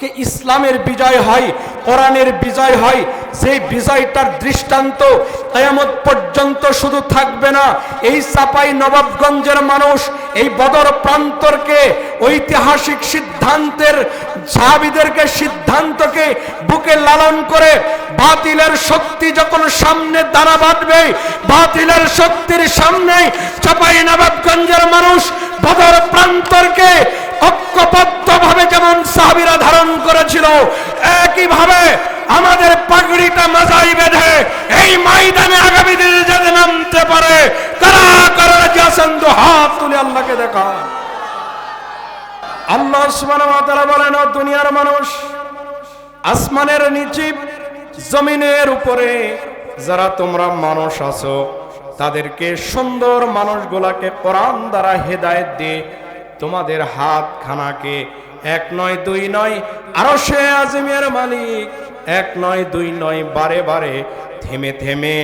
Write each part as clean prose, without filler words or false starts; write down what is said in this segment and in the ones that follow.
কে ইসলামের বিজয় হয়, কোরআনের বিজয় হয়। সেই বিজয়টার দৃষ্টান্ত কিয়ামত পর্যন্ত শুধু থাকবে না। এই চাপাই নবাবগঞ্জের মানুষ এই বদর প্রান্তরকে ঐতিহাসিক সিদ্ধান্তের সাহাবীদেরকে সিদ্ধান্তকে বুকে লালন করে বাতিলের শক্তি যখন সামনে দানা বাঁধবে, বাতিলের শক্তির সামনে চাপাই নবাবগঞ্জের মানুষ বদর প্রান্তরকে ঐক্যবদ্ধভাবে যেমন সাহাবীরা ধারণ করেছিল, একইভাবে আমাদের পাগড়িটা মাথায় বেঁধে এই ময়দানে আগামী দিনে যাতে নামতে পারে। কারা কারা আছেন তো হাত তুলে আল্লাহকে দেখা। আল্লাহ সুবহানাহু ওয়া তাআলা বলেন, ও দুনিয়ার মানুষ, আসমানের নিচে জমিনের উপরে যারা তোমরা মানুষ আছো, তাদেরকে সুন্দর মানুষগুলাকে কোরআন দ্বারা হেদায়েত দিয়ে তোমাদের হাত খানাকে এক নয় দুই নয় আরশে আজিমের মালিক এক নয় দুই নয় বারে বারে থেমে থেমে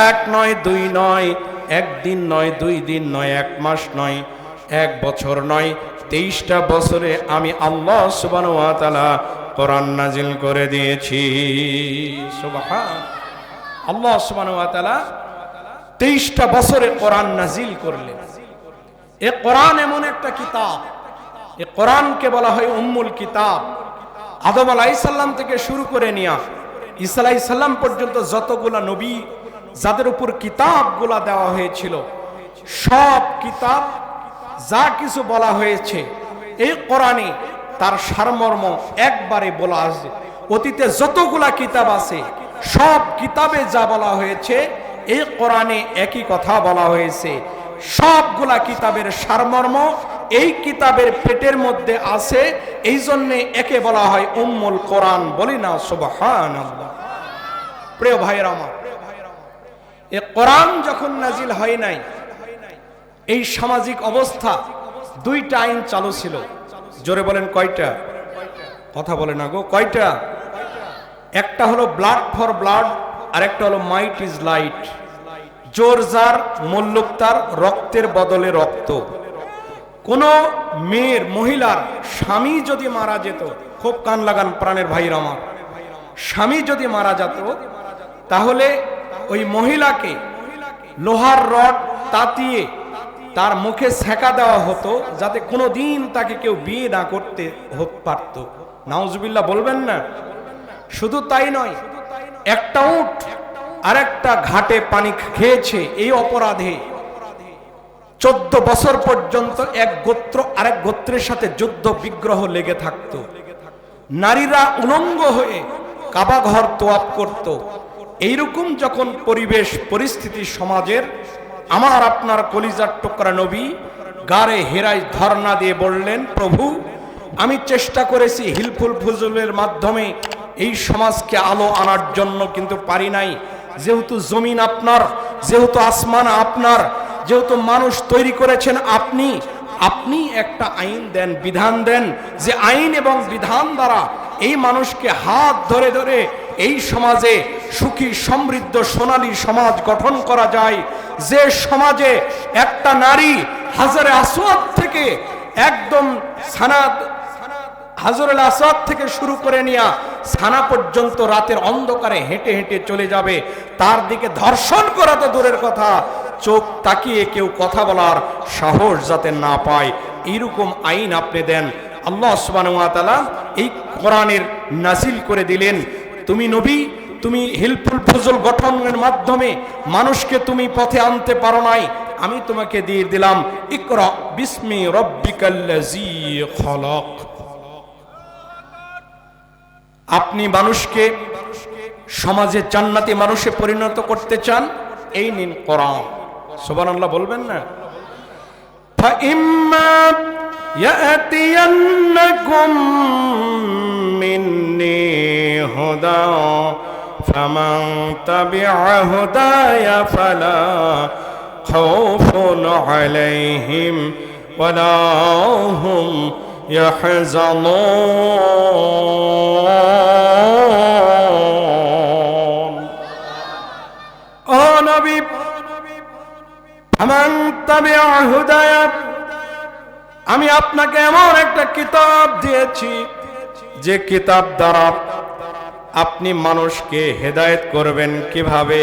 এক নয় দুই নয় একদিন নয় দুই দিন নয় এক মাস নয় এক বছর নয় 23টা বছরে আমি আল্লাহ সুবহানাহু ওয়া তাআলা কোরআন নাজিল করে দিয়েছি। সুবহান আল্লাহ সুবহানাহু ওয়া তাআলা 23টা বছরে কোরআন নাজিল করলেন। এ কোরআন এমন একটা কিতাব, এ কোরআনকে বলা হয় উম্মুল কিতাব। আদম আলাইহিস সালাম থেকে শুরু করে নিয়া ঈসা আলাইহিস সালাম পর্যন্ত যতগুলা নবী যাদের উপর কিতাবগুলা দেওয়া হয়েছিল, সব কিতাব যা কিছু বলা হয়েছে এই কোরআনে তার সারমর্ম একবারে বলা আছে। অতীতে যতগুলা কিতাব আছে সব কিতাবে যা বলা হয়েছে এই কোরআনে একই কথা বলা হয়েছে। সবগুলা কিতাবের সারমর্ম এই কিতাবের পেটের মধ্যে আছে, এই জন্য একে বলা হয় উম্মুল কোরআন। বলি না সুবহানাল্লাহ। প্রিয় ভাইয়েরা আমার, এই কোরআন যখন নাজিল হয় নাই, এই সামাজিক অবস্থা দুইটা আইন চালু ছিল। জোরে বলেন কয়টা? কথা বলে না গো, কয়টা? একটা হলো ব্লাড ফর ব্লাড, আর একটা হলো মাইট ইজ লাইট। জোর যার মল্লুক তার, রক্তের বদলে রক্ত। কোন মেয়ের মহিলার স্বামী যদি মারা যেত, খুব কান লাগান প্রাণের ভাইরা আমার, স্বামী যদি মারা যেত তাহলে ওই মহিলাকে লোহার রড তাতিয়ে তার মুখে সেকা দেওয়া হতো, যাতে কোনোদিন তাকে কেউ বিয়ে না করতে পারত। নাউজুবিল্লাহ বলবেন না। শুধু তাই নয়, একটা উট আরেকটা ঘাটে পানি খেয়েছে, এই অপরাধে 14 বছর পর্যন্ত এক গোত্র আরেক গোত্রের সাথে যুদ্ধ বিগ্রহ লেগে থাকত। নারীরা উলঙ্গ হয়ে কাবা ঘর তোয়াফ করত। এইরকম যখন পরিবেশ পরিস্থিতি সমাজের, আমার আপনার কলিজার টুকরা নবী গারে হেরায় ধর্ণা দিয়ে বললেন, প্রভু আমি চেষ্টা করেছি হিলফুল ফুজুলের মাধ্যমে এই সমাজকে আলো আনার জন্য, কিন্তু পারি নাই। যেহেতু জমিন আপনার, যেহেতু আসমান আপনার, যেহেতু মানুষ তৈরি করেছেন আপনি, আপনি একটা আইন দেন, বিধান দেন, যে আইন এবং বিধান দ্বারা এই মানুষকে হাত ধরে ধরে এই সমাজে সুখী সমৃদ্ধ সোনালী সমাজ গঠন করা যায়। যে সমাজে একটা নারী হাজরে আসওয়াদ থেকে একদম সানাদ হাজরুল আসওয়াদ থেকে শুরু করে নিয়া সানা পর্যন্ত রাতের অন্ধকারে হেঁটে হেঁটে চলে যাবে, তার দিকে ধর্ষণ করা তো দূরের কথা, চোখ তাকিয়ে কেউ কথা বলার সাহস যাতে না পায়, এইরকম আইন আপনি দেন। আল্লাহ সুবহানাহু ওয়া তাআলা এই কোরআনের নাজিল করে দিলেন। তুমি নবী, তুমি হিলফুল ফুজুল গঠনের মাধ্যমে মানুষকে তুমি পথে আনতে পারো নাই, আমি তোমাকে দিয়ে দিলাম ইকরা বিসমি রাব্বিকাল্লাযী খলাক। আপনি মানুষকে সমাজে জান্নাতি মানুষে পরিণত করতে চান, এই নিন কোরআন। সুবহানাল্লাহ বলবেন না? ফাইম্মা ইয়াতিয়ান্নাকুম মিন্নি হুদা ফামান তাবিআ হুদায়া ফালা খাউফুন আলাইহিম ওয়ালা হুম ইয়াহজানুন। ও নবী, ফামান তাবিআ হুদায়া, আমি আপনাকে এমন একটা কিতাব দিয়েছি যে কিতাব দ্বারা আপনি মানুষকে হেদায়েত করবেন কিভাবে।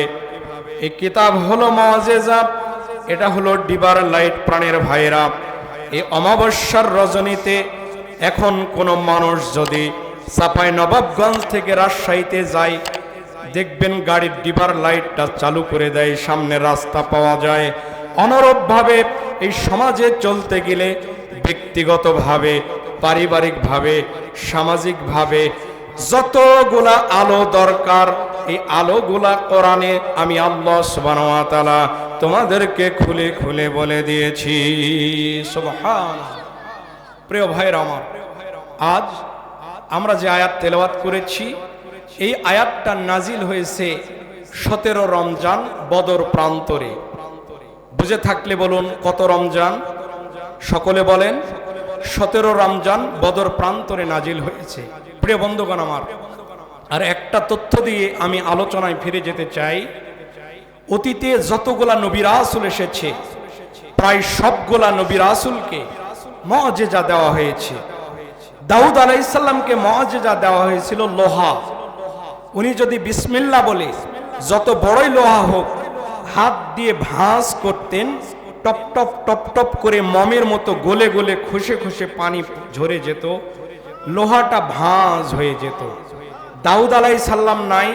এই কিতাব হলো মুআজিজা, এটা হলো ডিবার লাইট। প্রাণের ভাইরা, এই অমাবস্যার রজনীতে এখন কোনো মানুষ যদি চাঁপাইনবাবগঞ্জ থেকে রাজশাহীতে যায়, দেখবেন গাড়ির ডিবার লাইটটা চালু করে দেয়, সামনে রাস্তা পাওয়া যায়। অনুরূপভাবে এই সমাজে চলতে গেলে ব্যক্তিগতভাবে, পারিবারিকভাবে, সামাজিকভাবে যতগুলা আলো দরকার, এই আলোগুলা কোরআনে আমি আল্লাহ সুবহানাহু ওয়া তাআলা তোমাদেরকে খুলে খুলে বলে দিয়েছি। সুবহানাল্লাহ। প্রিয় ভাইরা আমার, আজ আমরা যে আয়াত তেলাওয়াত করেছি, এই আয়াতটা নাজিল হয়েছে 17 রমজান বদর প্রান্তরে। বুঝে থাকলে বলুন কত রমজান? সকলে বলেন 17 রমজান বদর প্রান্তরে নাজিল হয়েছে। প্রিয় বন্ধুগণ আমার, আর একটা তথ্য দিয়ে আমি আলোচনায় ফিরে যেতে চাই। অতীতে যতগুলা নবী রাসূল এসেছে, প্রায় সবগুলা নবী রাসূলকে মুআজিজা দেওয়া হয়েছে। দাউদ আলাইহিস সালামকে মুআজিজা দেওয়া হয়েছিল লোহা। উনি যদি বিসমিল্লাহ বলে, যত বড়ই লোহা হোক, হাত দিয়ে ভাঁজ করতেন, টপ টপ টপ টপ করে মমের মতো গলে গলে খুশে খুশে পানি ঝরে যেত, লোহাটা ভাঁজ হয়ে যেত। দাউদ আলাইহিস সালাম নাই,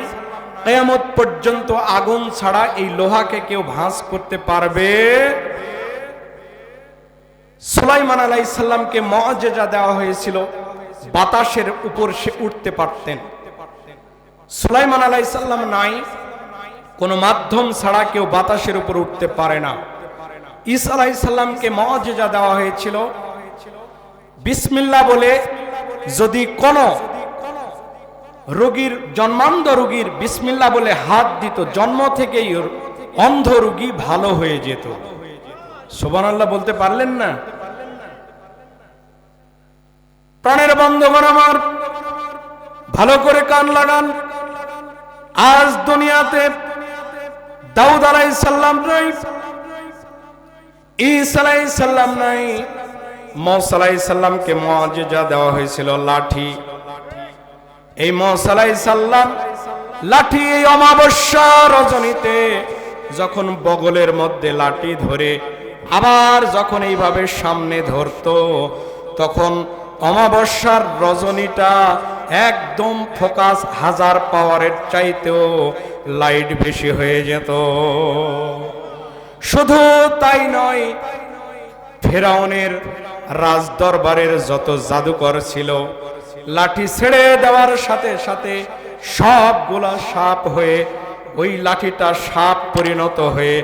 কিয়ামত পর্যন্ত আগুন ছাড়া এই লোহাকে কেউ ভাঁজ করতে পারবে। সুলাইমান আলাইহিস সালামকে মুআজিজা দেওয়া হয়েছিল, বাতাসের উপর সে উঠতে পারতেন। সুলাইমান আলাইহিস সালাম নাই, কোনো মাধ্যম ছাড়া কেউ বাতাসের উপর উঠতে পারে না। ঈসা আলাইহিস সালামকে মুআজিজা দেওয়া হয়েছিল, বিসমিল্লাহ বলে যদি কোনো রোগীর, জন্মান্ধ রোগীর বিসমিল্লাহ বলে হাত দিত, জন্ম থেকেই অন্ধ রোগী ভালো হয়ে যেত। সুবহানাল্লাহ বলতে পারলেন না? প্রাণের বন্ধুগণ আমার, ভালো করে কান লাগান। আজ দুনিয়াতে দাউদ আলাইহিস সালাম নাই, ঈসা আলাইহিস সালাম নাই, মুসা আলাইহিস সালামকে মুআজিজা দেওয়া হয়েছিল লাঠি। এই মুসা আলাইহিস সালাম লাঠি এই অমাবস্যা রজনীতে যখন বগলের মধ্যে লাঠি ধরে আবার যখন এইভাবে সামনে ধরতো, তখন অমাবস্যার রজনীটা একদম ফোকাস 1000 পাওয়ারের চাইতেও লাইট বেশি হয়ে যেত। শুধু তাই নয়, ফেরাউনের রাজদরবারের যত জাদুকর ছিল, লাঠি ছেড়ে দেওয়ার সাথে সাথে সবগুলা সাপ হয়ে, ওই লাঠিটা সাপ পরিণত হয়ে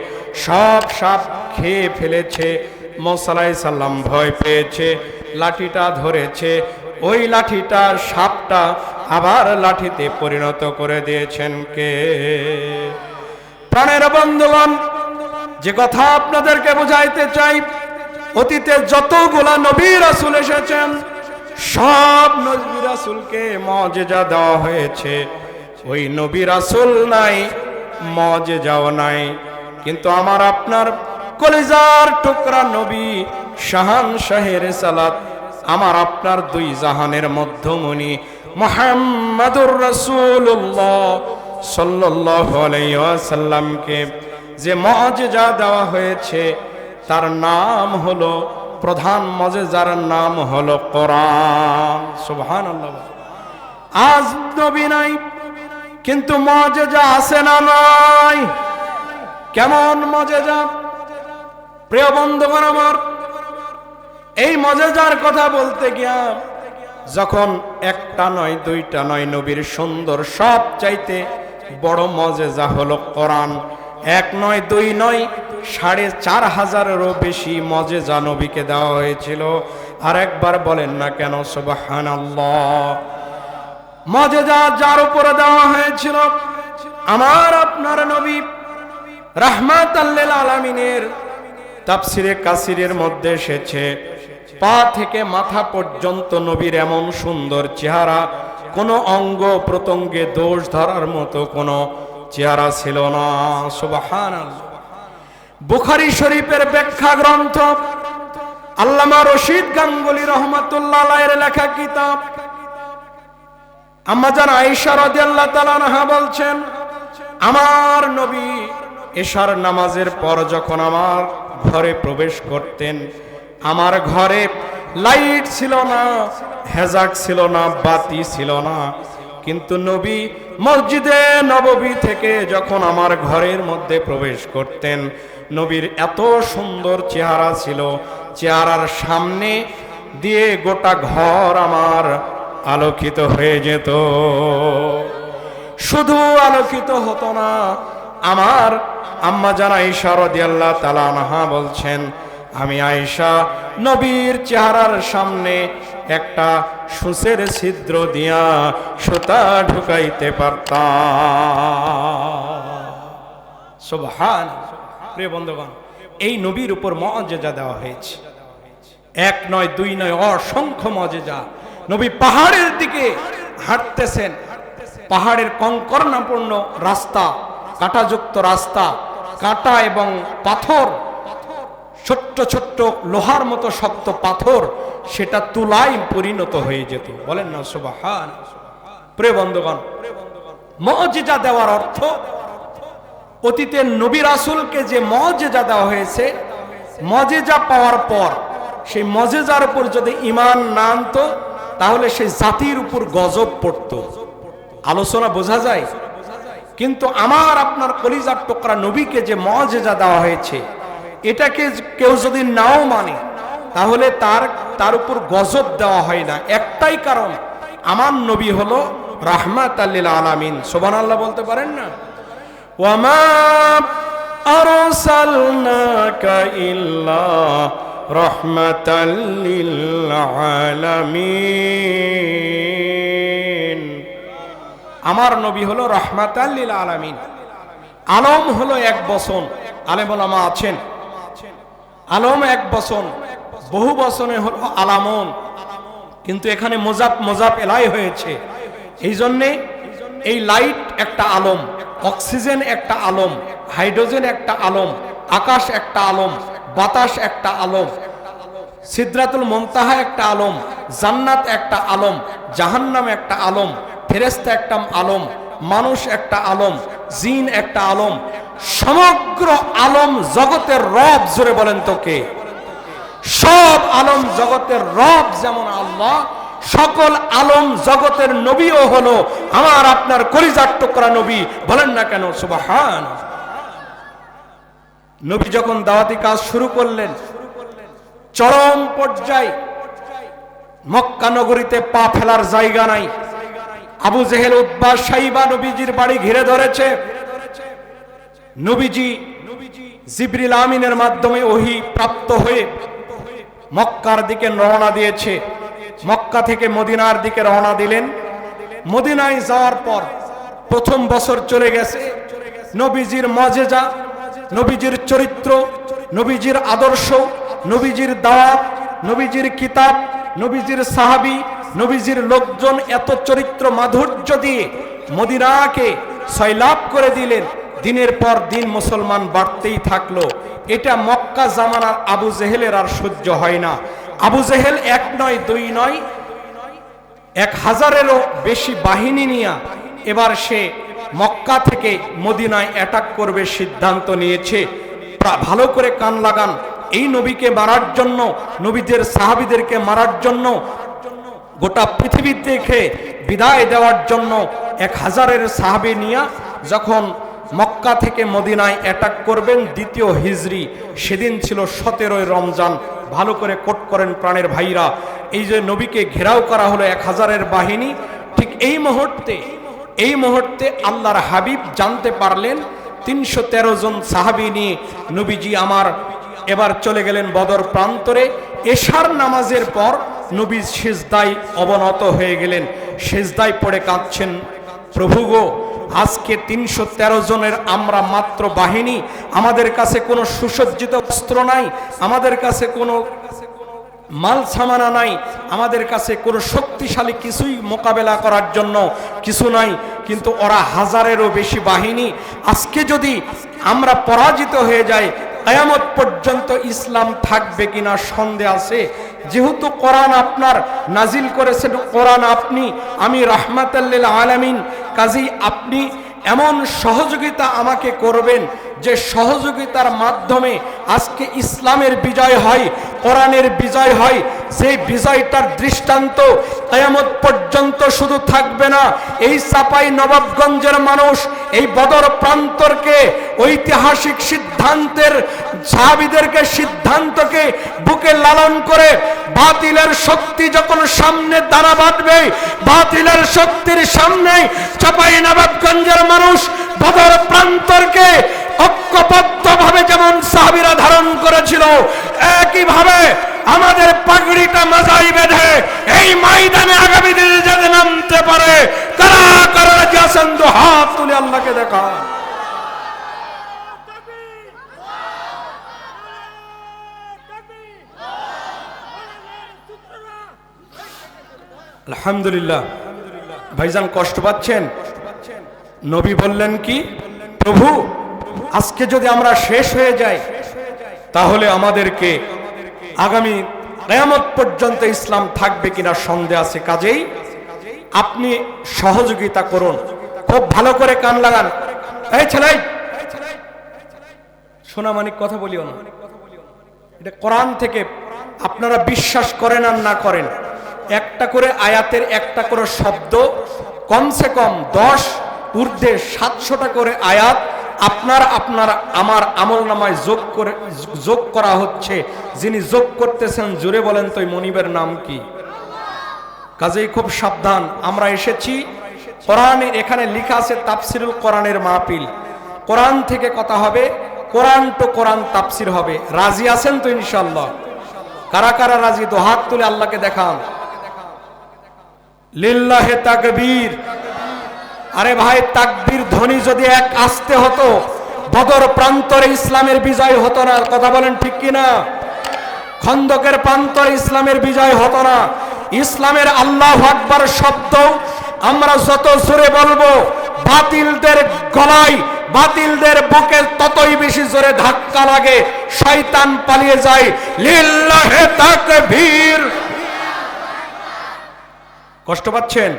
সব সাপ খেয়ে ফেলেছে। মুসা আলাইহিস সালাম ভয় পেয়েছে, লাঠিটা ধরেছে, ওই লাঠিটা সাপটা আবার লাঠিতে পরিণত করে দিয়েছেন কে? প্রাণের বন্ধুগণ, যে কথা আপনাদেরকে বোঝাইতে চাই, অতীতে যতগুলা নবী রাসূল এসেছেন, সব নবী রাসূলকে মুআজিজা দেওয়া হয়েছে। ওই নবী রাসূল নাই, মুআজিজাও নাই, কিন্তু আমার আপনার কলিজার টুকরা নবী শাহানশাহের সালাত, আমার আপনার দুই জাহানের মধ্যমণি মুহাম্মাদুর রাসূলুল্লাহ সাল্লাল্লাহু আলাইহি ওয়াসাল্লামকে যে মুআজিজা দেওয়া হয়েছে, তার নাম হলো, প্রধান মুআজিজার নাম হলো কোরআন। সুবহানাল্লাহ। আজ নবী নাই, কিন্তু মুআজিজা আছে না নাই? কেমন মুআজিজা? প্রিয় বন্ধুগণ আমার, এই মুআজিজার কথা বলতে গিয়া যখন একটা নয়, দুইটা নয়, নবীর সুন্দর সবচাইতে বড় মুআজিজা হলো কোরআন। এক নয়, দুই নয়, 4500-এরও বেশি মুআজিজা নবীকে দেওয়া হয়েছিল। আর একবার বলেন না কেন সুবহানাল্লাহ। মুআজিজা যার উপরে দেওয়া হয়েছিল, আমার আপনার নবী রাহমাতাল লিল আলামিনের তাফসিরে কাসিরের মধ্যে এসেছে, পা থেকে মাথা পর্যন্ত নবীর এমন সুন্দর চেহারা, কোনো অঙ্গ প্রত্যঙ্গে দোষ ধরার মতো কোনো চেহারা ছিল না। সুবহানাল্লাহ। বুখারী শরীফের ব্যাখ্যা গ্রন্থ, আল্লামা রশিদ গাঙ্গুলী রহমাতুল্লাহ আলাইহির লেখা কিতাব, আম্মা জান আয়েশা রাদিয়াল্লাহু তাআলা আনহা বলছেন, আমার নবী এশার নামাজের পর যখন আমার ঘরে প্রবেশ করতেন, আমার ঘরে লাইট ছিল না, হেজাক ছিল না, বাতি ছিল না, কিন্তু নবী মসজিদে নববী থেকে যখন আমার ঘরের মধ্যে প্রবেশ করতেন, নবীর এত সুন্দর চেহারা ছিল, চেহারার সামনে দিয়ে গোটা ঘর আমার আলোকিত হয়ে যেত। শুধু আলোকিত হতো না, আমার আম্মা জান আয়েশা রাদিয়াল্লাহু তাআলা আনহা বলছেন, আমি আয়েশা নবীর চেহারার সামনে একটা সূচের ছিদ্র দিয়া সুতা ঢুকাইতে পারতাম। সুবহানাল্লাহ। প্রিয় বন্ধুগণ, এই নবীর উপর মুআজিজা দেওয়া হয়েছে, এক নয় দুই নয়, অসংখ্য মুআজিজা। নবী পাহাড়ের দিকে হাঁটতেছেন, পাহাড়ের কঙ্করনাপূর্ণ রাস্তা, কাঁটাযুক্ত রাস্তা, কাঁটা এবং পাথর, ছোট্ট ছোট্ট লোহার মতো শক্ত পাথর, সেটা তুলায় পরিণত হয়ে যেত। বলেন না সুবহানাল্লাহ। প্রিয় বন্ধুগণ, মুআজিজা দেওয়ার অর্থ, অতীতের নবী রাসূলকে যে মুআজিজা দেওয়া হয়েছে, মুআজিজা পাওয়ার পর সেই মুআজিজার উপর যদি ঈমান না আনতো, তাহলে সেই জাতির উপর গজব পড়তো। আলোচনা বোঝা যায়? কিন্তু আমার আপনার কলিজার টুকরা নবীকে যে মুআজিজা দেওয়া হয়েছে, এটাকে কেউ যদি নাও মানে, তাহলে তার উপর গজব দেওয়া হয় না। একটাই কারণ, আমার নবী হলো রাহমাতাল লিল আলামিন। সুবহানাল্লাহ বলতে পারেন না? ওয়ামা আরসালনাকা ইল্লা রাহমাতাল লিল আলামিন। আমার নবী হলো রাহমাতাল লিল আলামিন। আলম হলো এক বচন, আলেম ওলামা আছেন, আলম এক বচন, বহু বচনে হলো আলামন, কিন্তু এখানে মোজাব এলাই হয়েছে। এই জন্যে এই লাইট একটা আলম, অক্সিজেন একটা আলম, হাইড্রোজেন একটা আলম, আকাশ একটা আলম, বাতাস একটা আলম, সিদরাতুল মুনতাহা একটা আলম, জান্নাত একটা আলম, জাহান্নাম একটা আলম, ফেরেশতা একটা আলম, মানুষ একটা আলম, জিন একটা আলম। সমগ্র আলম জগতের রব, জোরে বলেন তো কে? সব আলম জগতের রব যেমন আল্লাহ, সকল আলম জগতের নবীও হলো আমার আপনার কলিজার টুকরা নবী। বলেন না কেন সুবহানাল্লাহ। নবী যখন দাওয়াতি কাজ শুরু করলেন, চরম পর্যায়ে, মক্কা নগরীতে পা ফেলার জায়গা নাই। আবু জেহেল, উতবা, সাইবা নবীজির বাড়ি ঘিরে ধরেছে। নবীজি জিবরিল আমিনের মাধ্যমে ওহী প্রাপ্ত হয়ে মক্কার দিকে রওনা দিয়েছে। মক্কা থেকে মদিনার দিকে রওনা দিলেন। মদিনায় যাওয়ার পর প্রথম বছর চলে গেছে। নবীজির মুআজিজা, নবীজির চরিত্র, নবীজির আদর্শ, নবীজির দাওয়াত, নবীজির কিতাব, নবীজির সাহাবী, নবীজির লোকজন এত চরিত্র মাধুর্য দিয়ে মদিনাকে সয়লাব করে দিলেন। দিনের পর দিন মুসলমান বাড়তেই থাকলো। এটা মক্কা জামানার আবু জেহেলের আর সহ্য হয় না। আবু জেহেল এক নয় দুই নয়, 1000-এরও বেশি বাহিনী নিয়ে এবার সে মক্কা থেকে মদিনায় অ্যাটাক করবে সিদ্ধান্ত নিয়েছে। ভালো করে কান লাগান, এই নবীকে মারার জন্য, নবীদের সাহাবীদেরকে মারার জন্য, গোটা পৃথিবী থেকে বিদায় দেওয়ার জন্য 1000-এর সাহাবী নিয়ে যখন মক্কা থেকে মদিনায় অ্যাটাক করবেন, 2য় হিজরি, সেদিন ছিল 17 রমজান। ভালো করে কোট করেন প্রাণের ভাইরা। এই যে নবীকে ঘেরাও করা হলো 1000-এর বাহিনী, ঠিক এই মুহূর্তে আল্লাহর হাবিব জানতে পারলেন 313 জন সাহাবী নিয়ে নবীজি আমার এবার চলে গেলেন বদর প্রান্তরে। এশার নামাজের পর নবী সিজদায় অবনত হয়ে গেলেন, সিজদায় পড়ে কাঁদছেন, প্রভু গো, আজকে 313 জনের আমরা মাত্র বাহিনী, আমাদের কাছে কোনো সুসজ্জিত অস্ত্র নাই, আমাদের কাছে কোনো মাল সামানা নাই, আমাদের কাছে কোনো শক্তিশালী কিছুই মোকাবেলা করার জন্য কিছু নাই, কিন্তু ওরা 1000-এরও বেশি বাহিনী। আজকে যদি আমরা পরাজিত হয়ে যাই, কিয়ামত পর্যন্ত ইসলাম থাকবে কিনা সন্দেহ আছে। যেহেতু কোরআন আপনার নাজিল করেছেন, কোরআন আপনি, আমি রাহমাতাল লিল আলামিন, কাজেই আপনি এমন সহযোগিতা আমাকে করবেন যে সহযোগিতার মাধ্যমে আজকে ইসলামের বিজয় হয়, কোরআনের বিজয় হয়। সেই বিজয়টার দৃষ্টান্ত কিয়ামত পর্যন্ত শুধু থাকবে না। এই চাপাই নবাবগঞ্জের মানুষ এই বদর প্রান্তরকে, ঐতিহাসিক সিদ্ধান্তের সাহাবীদেরকে, সিদ্ধান্তকে বুকে লালন করে বাতিলের শক্তি যখন সামনে দাঁড়া বাঁধবে, বাতিলের শক্তির সামনে চাপাই নবাবগঞ্জের মানুষ বদর প্রান্তরকে ঐক্যবদ্ধভাবে যেমন সাহাবীরা ধারণ করেছিল, একইভাবে আমাদের পাগড়িটা মাথায় বেঁধে এই ময়দানে আগামী দিনে যাতে নামতে পারে। কারা কারা রাজি আছেন তো হাত তুলে আল্লাহকে দেখা। আলহামদুলিল্লাহ। ভাইজান কষ্ট পাচ্ছেন? নবী বললেন কি, প্রভু আজকে যদি আমরা শেষ হয়ে যাই তাহলে আমাদেরকে আগামী কিয়ামত পর্যন্ত ইসলাম থাকবে কিনা সন্দেহ আছে। কাজেই আপনি সহযোগিতা করুন। খুব ভালো করে কান লাগান। এই ছেলে, সোনামানিক কথা বলিও না, এটা কোরআন থেকে। আপনারা বিশ্বাস করেন আর না করেন, একটা করে আয়াতের একটা করে শব্দ, কমসে কম 10 ঊর্ধ্বে 700টা করে আয়াত আপনার আমার আমলনামায় যোগ করা হচ্ছে। যিনি যোগ করতেছেন জোরে বলেন তো মনিবের নাম কি? কাজেই খুব সাবধান। আমরা এসেছি কোরআনের, এখানে লেখা আছে তাফসিরুল কোরআনের মাহফিল। কোরআন থেকে কথা হবে, কোরআন তো কোরআন তাফসির হবে। রাজি আছেন তো ইনশাআল্লাহ? কারা কারা রাজি? তো হাত তুলে আল্লাহকে দেখান। লিল্লাহে তাকবীর। আরে ভাই, তাকবীর ধ্বনি যদি এক আসতে হতো, বদর প্রান্তরে ইসলামের বিজয় হতো না। কথা বলেন ঠিক কিনা? খন্দকের প্রান্তরে ইসলামের বিজয় হতো না। ইসলামের আল্লাহু আকবার শব্দ আমরা যত জোরে বলবো, বাতিলদের গলায়, বাতিলদের বুকে ততই বেশি জোরে ধাক্কা লাগে, শয়তান পালিয়ে যায়। লিল্লাহে তাকবীর। কষ্ট পাচ্ছেন?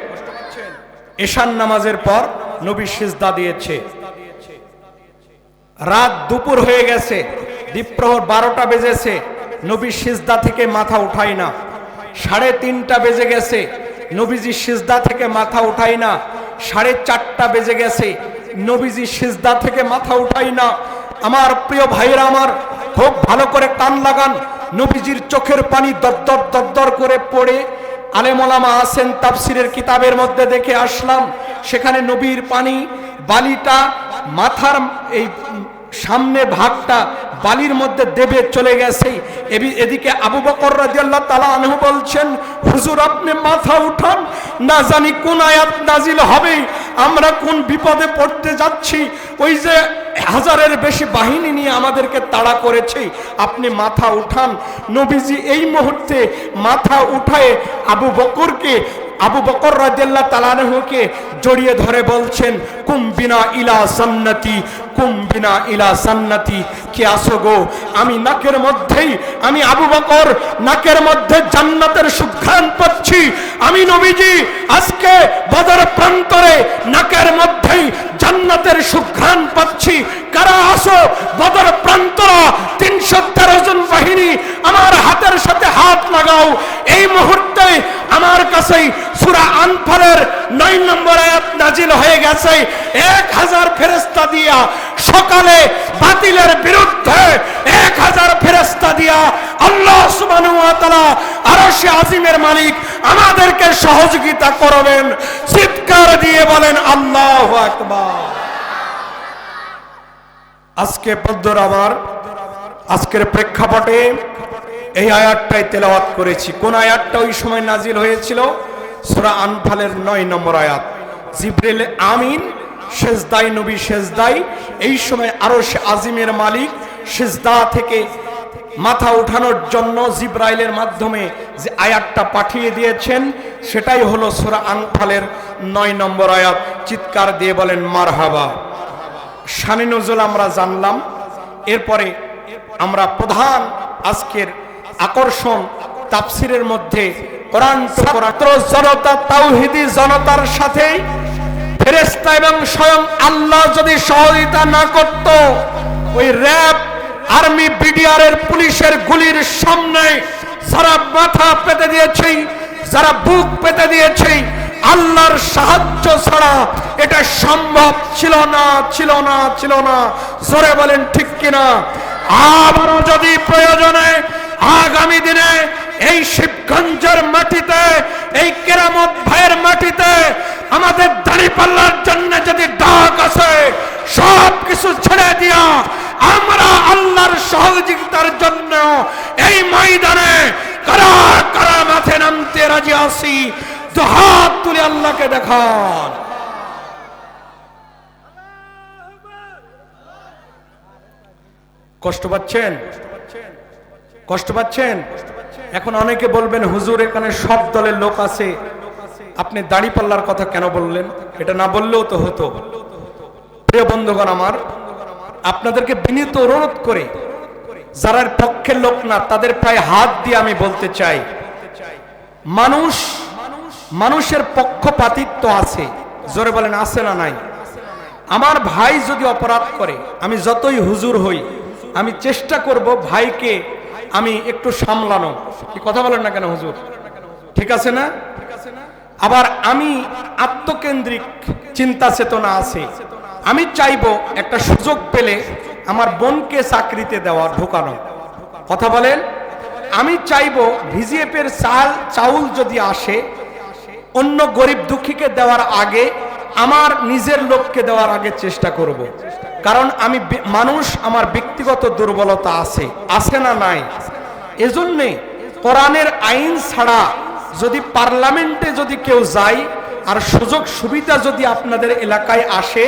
এশার নামাজের পর নবী সিজদা দিয়েছে। রাত দুপুর হয়ে গেছে, দ্বীপ্রহর 12টা বেজেছে, নবী সিজদা থেকে মাথা উঠায় না। 3:30টা বেজে গেছে, নবীজি সিজদা থেকে মাথা উঠায় না। 4:30টা বেজে গেছে, নবীজি সিজদা থেকে মাথা উঠায় না। আমার প্রিয় ভাইরা, আমার খুব ভালো করে কান লাগান। নবীজির চোখের পানি দরদর দরদর করে পড়ে, আলেম ওলামা আছেন তাফসিরের কিতাবের মধ্যে দেখে আসলাম, সেখানে নবীর পানি বালিটা মাথার এই সামনে ভাগটা বালির মধ্যে দেবে চলে গেছে। এদিকে আবু বকর রাদিয়াল্লাহু তাআলা আনহু বলছেন, হুজুর আপনি মাথা উঠান, না জানি কোন আয়াত নাজিল হবে, আমরা কোন বিপদে পড়তে যাচ্ছি। ওই যে হাজারের বেশি বাহিনী নিয়ে আমাদেরকে তাড়া করেছে, আপনি মাথা উঠান। নবীজি এই মুহূর্তে মাথা উঠায় আবু বকর রাদিয়াল্লাহু তাআলা আনহুকে জড়িয়ে ধরে বলছেন, কুম বিনা ইলা জান্নাতি, কুম বিনা ইলা জান্নাতি। কে আসো গো? আমি নাকের মধ্যেই, আমি আবু বকর নাকের মধ্যে জান্নাতের সুঘ্রাণ পাচ্ছি। আমি নবীজি আজকে বদর প্রান্তরে নাকের মধ্যেই জান্নাতের সুঘ্রাণ পাচ্ছি। কারা আসো বদর প্রান্তরা? 313 জন বাহিনী আমার হাতের সাথে হাত লাগাও। এই মুহূর্তে আমার কাছে সূরা আনফালের 9 নম্বর আয়াত নাজিল হয়ে গেছে। 1000 ফেরেশতা দিয়া সকালে বাতিলের বিরুদ্ধে 1000 ফেরেশতা দিয়া আল্লাহ সুবহানাহু ওয়া তাআলা আরশে আজিমের মালিক আমাদেরকে সহযোগিতা করবেন। চিৎকার দিয়ে বলেন আল্লাহু আকবার। আজকে বন্ধুর আমার, আজকের প্রেক্ষাপটে এই আয়াতটাই তেলাওয়াত করেছি। কোন আয়াতটা ওই সময় নাজিল হয়েছিল? সূরা আনফালের 9 নম্বর আয়াত। জিবরিল আমিন সেজদায়, নবী সেজদায়। এই সময় আরশে আজিমের মালিক সেজদা থেকে মাথা উঠানোর জন্য জিবরাইলের মাধ্যমে যে আয়াতটা পাঠিয়ে দিয়েছেন, সেটাই হলো সূরা আনফালের 9 নম্বর আয়াত। চিৎকার দিয়ে বলেন মারহাবা। শানে নজুল আমরা জানলাম। এরপরে আমরা প্রধান আজকের আকর্ষণ তাফসিরের মধ্যে কোরআন ছাত্র জনতা তাওহীদি জনতার সাথে ফেরেশতা এবং স্বয়ং আল্লাহ যদি সহযোগিতা না করত, ওই র‍্যাব, আর্মি, বিডিআর এর পুলিশের গুলির সামনে যারা মাথা পেতে দিয়েছে, যারা বুক পেতে দিয়েছে, আল্লাহর সাহায্য ছাড়া এটা সম্ভব ছিল না, ছিল না, ছিল না। জোরে বলেন ঠিক কিনা? আবারও যদি প্রয়োজনে আগামী দিনে এই শিবগঞ্জের মাটিতে, এই কেরামত ভাইয়ের মাটিতে আমাদের দাঁড়িপাল্লার জন্য যদি ডাক আসে, সব কিছু ছেড়ে দিয়া আমরা আল্লাহর সহযোগিতার জন্য এই ময়দানে কারা কারা মাঠে নামতে রাজি আছি, তো হাত তুলে আল্লাহকে দেখান। কষ্ট পাচ্ছেন? কষ্ট পাচ্ছেন? এখন অনেকে বলবেন, হুজুর এখানে সব দলের লোক আছে, আপনি দাঁড়িপাল্লার কথা কেন বললেন? এটা না বললেও তো হতো। প্রিয় বন্ধুগণ আমার, আপনাদেরকে বিনীত অনুরোধ করে, যারা পক্ষের লোক না তাদের প্রায় হাত দিয়ে আমি বলতে চাই, মানুষের পক্ষপাতিত্ব আছে। জোরে বলেন আছে না নাই? আমার ভাই যদি অপরাধ করে, আমি যতই হুজুর হই, আমি চেষ্টা করব ভাইকে আমি একটু সামলানো। কি কথা বলেন না কেন হুজুর? ঠিক আছে না? আবার আমি আত্মকেন্দ্রিক চিন্তা চেতনা আছে, আমি চাইবো একটা সুযোগ পেলে আমার বোনকে চাকরিতে দেওয়া, ঢোকানো। কথা বলেন? আমি চাইবো ভিজিএফ এর চাউল যদি আসে, অন্য গরিব দুঃখীকে দেওয়ার আগে আমার নিজের লোককে দেওয়ার আগে চেষ্টা করব। কারণ আমি মানুষ, আমার ব্যক্তিগত দুর্বলতা আছে, আছে না নাই? এজন্যে কোরআনের আইন ছাড়া যদি পার্লামেন্টে যদি কেউ যায়, আর সুযোগ সুবিধা যদি আপনাদের এলাকায় আসে,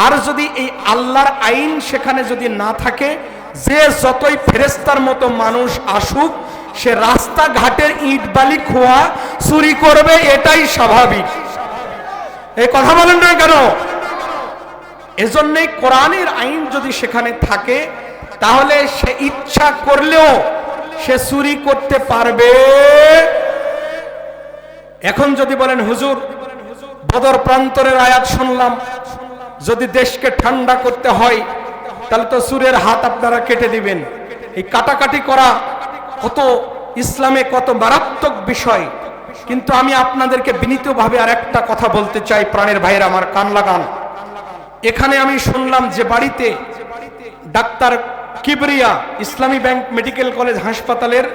আর যদি এই আল্লাহর আইন সেখানে যদি না থাকে, যে যতই ফেরেশতার মতো মানুষ আসুক, সে রাস্তাঘাটের ইট বালি খোয়া চুরি করবে, এটাই স্বাভাবিক। এই কথা বলেন না কেন? এজন্যই কোরআনের আইন যদি সেখানে থাকে, তাহলে সে ইচ্ছা করলেও সে চুরি করতে পারবে। এখন যদি বলেন, হুজুর বদর প্রান্তরের আয়াত শুনলাম, যদি দেশকে ঠান্ডা করতে হয় তাহলে তো চুরের হাত আপনারা কেটে দিবেন। এই কাটাকাটি করা কত ইসলামে কত মারাত্মক বিষয়। কিন্তু আমি আপনাদেরকে বিনীতভাবে আর একটা কথা বলতে চাই, প্রাণের ভাইয়েরা আমার কান লাগান। এখানে আমি শুনলাম যে বাড়িতে ডাক্তার কিবরিয়া, ইসলামী ব্যাংক মেডিকেল কলেজ হাসপাতালের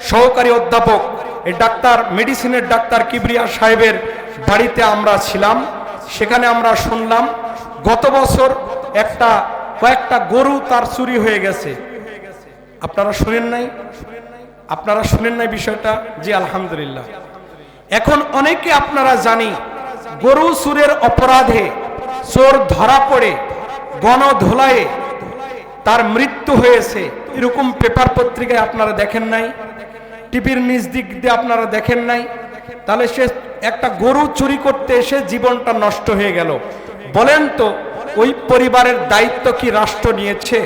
সহকারী অধ্যাপক, এই ডাক্তার, মেডিসিনের ডাক্তার কিবরিয়া সাহেবের বাড়িতে আমরা ছিলাম। সেখানে আমরা শুনলাম গত বছর কয়েকটা গরু তার চুরি হয়ে গেছে। আপনারা শুনেন নাই? আপনারা শুনেন নাই বিষয়টা? জি আলহামদুলিল্লাহ। এখন অনেকে আপনারা জানি, গরু চুরের অপরাধে চোর ধরা পড়ে গণধোলায়ে তার মৃত্যু হয়েছে, এরকম পেপার পত্রিকায় আপনারা দেখেন নাই? টিভির নিজ দিক দিয়ে আপনারা দেখেন নাই? তাহলে সে একটা গরু চুরি করতে এসে জীবনটা নষ্ট হয়ে গেল। বলেন তো, ওই পরিবারের দায়িত্ব কি রাষ্ট্র নিয়েছে?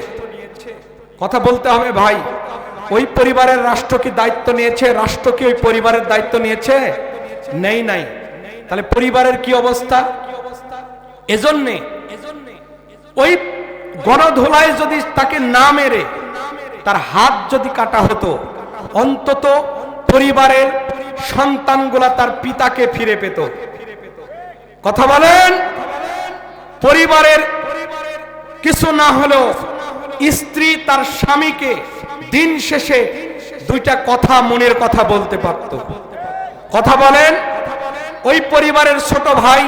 কথা বলতে হবে ভাই। ওই পরিবারের রাষ্ট্র কি দায়িত্ব নিয়েছে? রাষ্ট্র কি ওই পরিবারের দায়িত্ব নিয়েছে? নেই নাই। তাহলে পরিবারের কি অবস্থা? এজন্যে ওই গণধোলায় যদি তাকে না মেরে তার হাত যদি কাটা হতো, অন্তত পরিবারের সন্তানগুলা তার পিতাকে ফিরে পেত। কথা বলেন? পরিবারের কিছু না হলেও স্ত্রী তার স্বামীকে দিন শেষে দুইটা কথা, মনের কথা বলতে পারত। কথা বলেন? ওই পরিবারের ছোট ভাই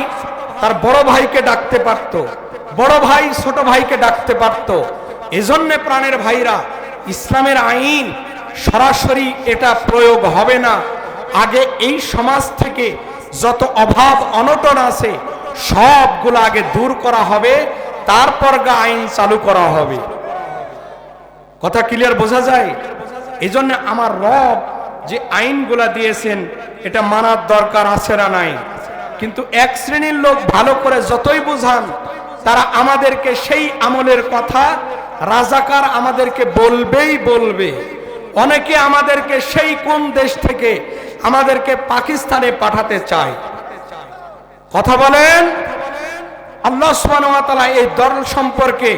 তার বড় ভাইকে ডাকতে পারত, বড় ভাই ছোট ভাইকে ডাকতে পারত। এজন্য প্রাণের ভাইরা, ইসলামের আইন সরাসরি এটা প্রয়োগ হবে না। আগে এই সমাজ থেকে যত অভাব অনটন আছে সবগুলো আগে দূর করা হবে, তারপর আইন চালু করা হবে। কথা ক্লিয়ার বোঝা যায়? এজন্য আমার রব যে আইনগুলা দিয়েছেন এটা মানার দরকার আছে না নাই? কিন্তু এক শ্রেণীর লোক ভালো করে যতই বুঝান, তারা আমাদেরকে সেই আমলের কথা রাজাকার আমাদেরকে বলবেই বলবে। অনেকে আমাদেরকে সেই কোন দেশ থেকে আমাদেরকে পাকিস্তানে পাঠাতে চায়। কথা বলেন। আল্লাহ সুবহানাহু ওয়া তাআলা এই দল সম্পর্কে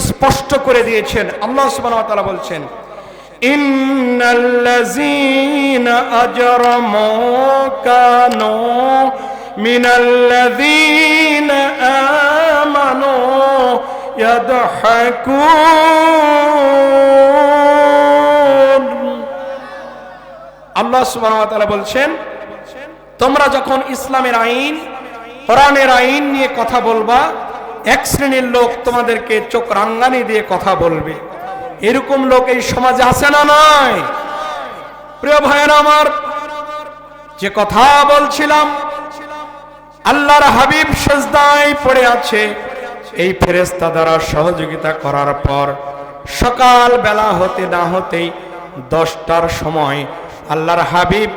স্পষ্ট করে দিয়েছেন। আল্লাহ সুবহানাহু ওয়া তাআলা বলছেন, ইন্নাল্লাযীনা আজরামু কানু মিনাল্লাযীনা আমানু ইয়াদহাকুন। আল্লাহ সুবহানাহু ওয়া তাআলা বলছেন, তোমরা যখন ইসলামের আইন, কোরআনের আইন নিয়ে কথা বলবা, এক শ্রেণীর লোক তোমাদেরকে চোখ রাঙ্গানি দিয়ে কথা বলবে। এরকম লোক এই সমাজে আছে না নয়? প্রিয় ভাইয়েরা আমার, যে কথা বলছিলাম, আল্লাহর হাবিব সিজদায় পড়ে আছে। এই ফেরেশতা দ্বারা সহযোগিতা করার পর সকাল বেলা হতে না হতেই 10টার সময় আল্লাহর হাবিব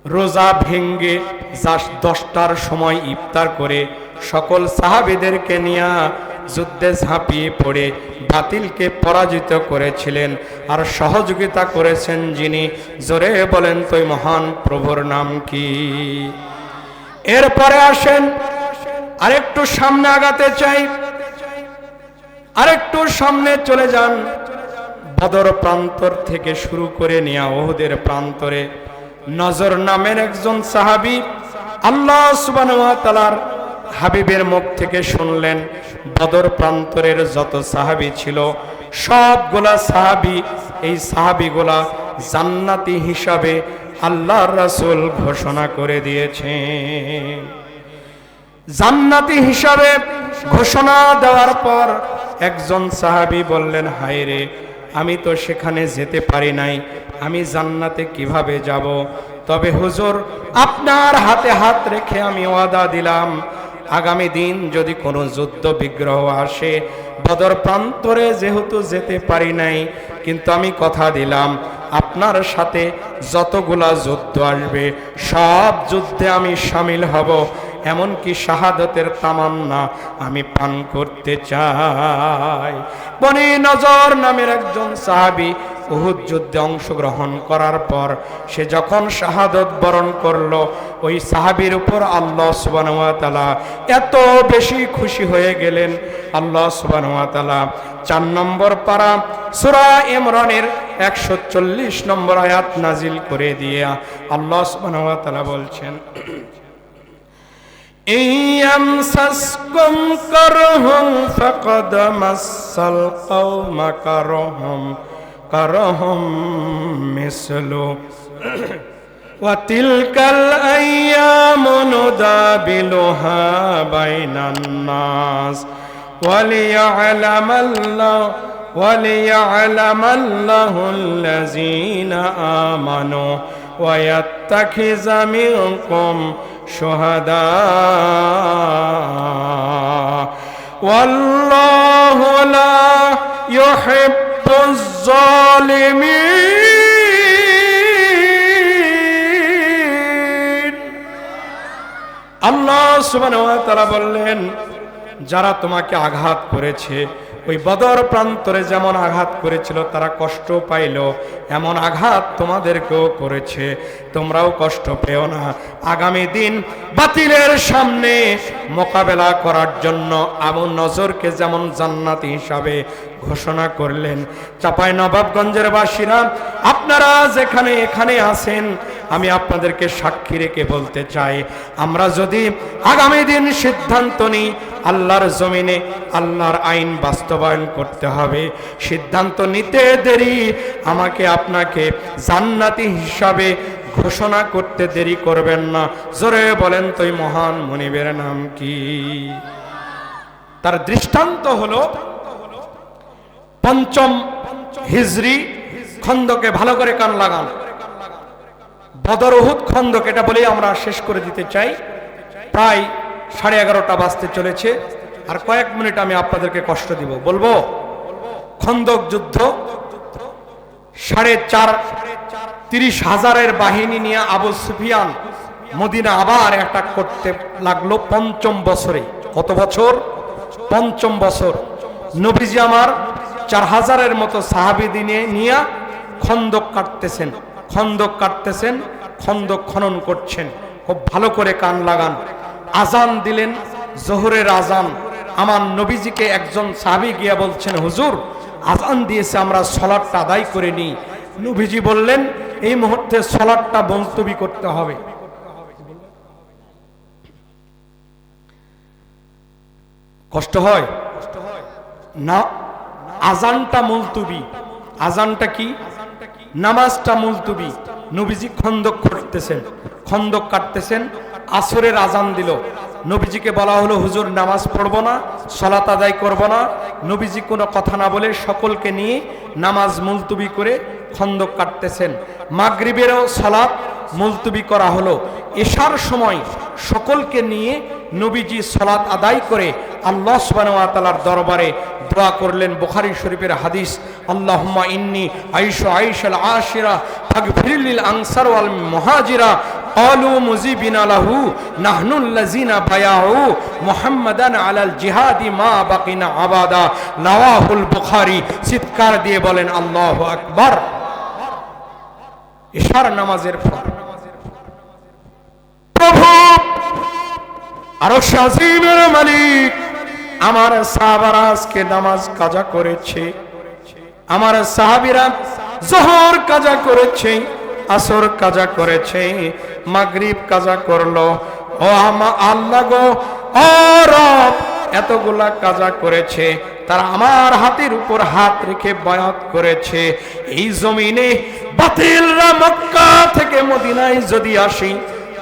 রোজা ভেঙ্গে 10টার সময় ইফতার করে সকল সাহাবীদেরকে নিয়ে যুদ্ধে ঝাঁপিয়ে পড়ে বাতিলকে পরাজিত করেছিলেন। আর সহযোগিতা করেছেন যিনি, জোরে বলেন তো মহান প্রভুর নাম কি? এরপরে আসেন, আরেকটু সামনে আগাতে চাই, আরেকটু সামনে চলে যান। বদর প্রান্তর থেকে শুরু করে নিয়ে উহুদের প্রান্তরে নজর নামের একজন সাহাবী আল্লাহ সুবহানাহু ওয়া তাআলার হাবিবের মুখ থেকে শুনলেন, বদর প্রান্তরের যত সাহাবী ছিল সবগুলা সাহাবী, এই সাহাবীগুলা জান্নাতি হিসাবে আল্লাহর রাসূল ঘোষণা করে দিয়েছেন। জান্নাতি হিসাবে ঘোষণা দেওয়ার পর একজন সাহাবী বললেন, হায় রে, আমি তো সেখানে যেতে পারি নাই, আমি জান্নাতে কিভাবে যাব? তবে হুজুর, আপনার হাতে হাত রেখে আমি ওয়াদা দিলাম, আগামী দিন যদি কোনো যুদ্ধ বিগ্রহ আসে, বদর প্রান্তরে যেহেতু যেতে পারি নাই, কিন্তু আমি কথা দিলাম আপনার সাথে যতগুলা যুদ্ধ আসবে সব যুদ্ধে আমি শামিল হব, এমনকি শাহাদতের তামান্না আমি পান করতে চাই। বনি নজর নামের একজন সাহাবী উহুদ যুদ্ধে অংশগ্রহণ করার পর সে যখন শাহাদত বরণ করলো, ওই সাহাবীর উপর আল্লাহ সুবহানাহু ওয়া তাআলা এত বেশি খুশি হয়ে গেলেন। আল্লাহ সুবহানাহু ওয়া তাআলা 4 নম্বর পারা সূরা ইমরানের 140 নম্বর আয়াত নাজিল করে দিয়ে আল্লাহ সুবহানাহু ওয়া তাআলা বলছেন, ইয়ামসাসকুম কারহুম ফাকাদ মাসাল কওমা কারহুম মিসলু ওয়া তিলকাল আইয়ামু নুদাবিলুহা বাইনান নাস ওয়ালিয়ালামাল্লাহু আল্লাযীনা আমানু ওয়া ইয়াত্তাখিযা মিনকুম শুহাদা ওয়াল্লাহু লা ইউহিব্বুজ জালিমিন। আল্লাহ সুবহানাহু ওয়া তাআলা বললেন, যারা তোমাকে আঘাত করেছে, ওই বদর প্রান্তরে যেমন আঘাত করেছিল তারা কষ্ট পাইল, এমন আঘাত তোমাদেরকেও করেছে, তোমরাও কষ্ট পেও না। আগামী দিন বাতিলের সামনে মোকাবেলা করার জন্য আবু নজরকে যেমন জান্নাতি হিসাবে ঘোষণা করলেন, চাঁপাইনবাবগঞ্জের বাসীরা আপনারা যেখানে এখানে আছেন, আমি আপনাদেরকে সাক্ষী রেখে বলতে চাই, আমরা যদি আগামী দিন সিদ্ধান্ত নিই আল্লাহর জমিনে আল্লাহর আইন বাস্তবায়ন করতে হবে, সিদ্ধান্ত নিতে দেরি আমাকে আপনাকে জান্নাতি হিসাবে ঘোষণা করতে দেরি করবেন না। জোরে বলেন তো এই মহান মুনিবের নাম কি? তার দৃষ্টান্ত হলো 5ম হিজরি খন্দকে, ভালো করে কান লাগান, বদর উহুদ খন্দক, এটা বলেই আমরা শেষ করে দিতে চাই। প্রায় 11:30 বাজতে চলেছে, আর কয়েক মিনিট আমি আপনাদেরকে কষ্ট দিব। বলবো খন্দক যুদ্ধ 4,30,000 বাহিনী নিয়ে আবু সুফিয়ান মদিনা আবার অ্যাটাক করতে লাগলো 5ম বছরে। কত বছর? 5ম বছর। নবীজি আমার 4000-এর মতো সাহাবী নিয়ে খন্দক কাটতেছেন, খন্দক খনন করছেন। খুব ভালো করে কান লাগান। আজান দিলেন, জোহরের আজান। আমার নবীজিকে একজন সাহাবী গিয়া বলছেন, হুজুর আজান দিয়েছে, আমরা সালাতটা আদায় করে নিই। নবীজি বললেন, এই মুহূর্তে সালাতটা মুলতবি করতে হবে। কষ্ট হয় না? আজানটা মুলতবি। আজানটা কি? নামাজটা মুলতবি। নবীজি খন্দক কাটতেছেন। আসরের আজান দিল। নবীজিকে বলা হলো, হুজুর নামাজ পড়বো না, সালাত আদায় করব না। নবীজি কোনো কথা না বলে সকলকে নিয়ে নামাজ মুলতবি করে খন্দক কাটতেছেন। মাগরিবেরও সালাত মুলতবি করা হলো। এশার সময় সকলকে নিয়ে নবীজি সালাত আদায় করে আল্লাহ সুবহানাহু ওয়া তাআলার দরবারে দোয়া করলেন। বুখারী শরীফের হাদিস, আল্লাহুম্মা ইন্নী আইশু আইশাল আশিরা ফাগফির লিল আনসার ওয়াল মুহাজিরা ক্বালু মুজিবিনা লাহু নাহনুল্লাযিনা বায়াউ মুহাম্মাদান আলাল জিহাদি মা বাকিনা আবাদা। রাওয়াহুল বুখারী। চিৎকার দিয়ে বলেন আল্লাহু আকবার। ইশার নামাজের পর প্রভু আরশ আজিমের মালিক আমার সাহাবারা আজকে নামাজ কাজা করেছে, আমার সাহাবীরা যোহর কাজা করেছে, আসর কাজা করেছে, মাগরিব কাজা করলো। ও আমার আল্লাহ গো, ও রব, এতগুলা কাজা করেছে, তারা আমার হাতের উপর হাত রেখে বায়াত করেছে। এই জমিনে বাতিলরা মক্কা থেকে মদিনায় যদি আসি,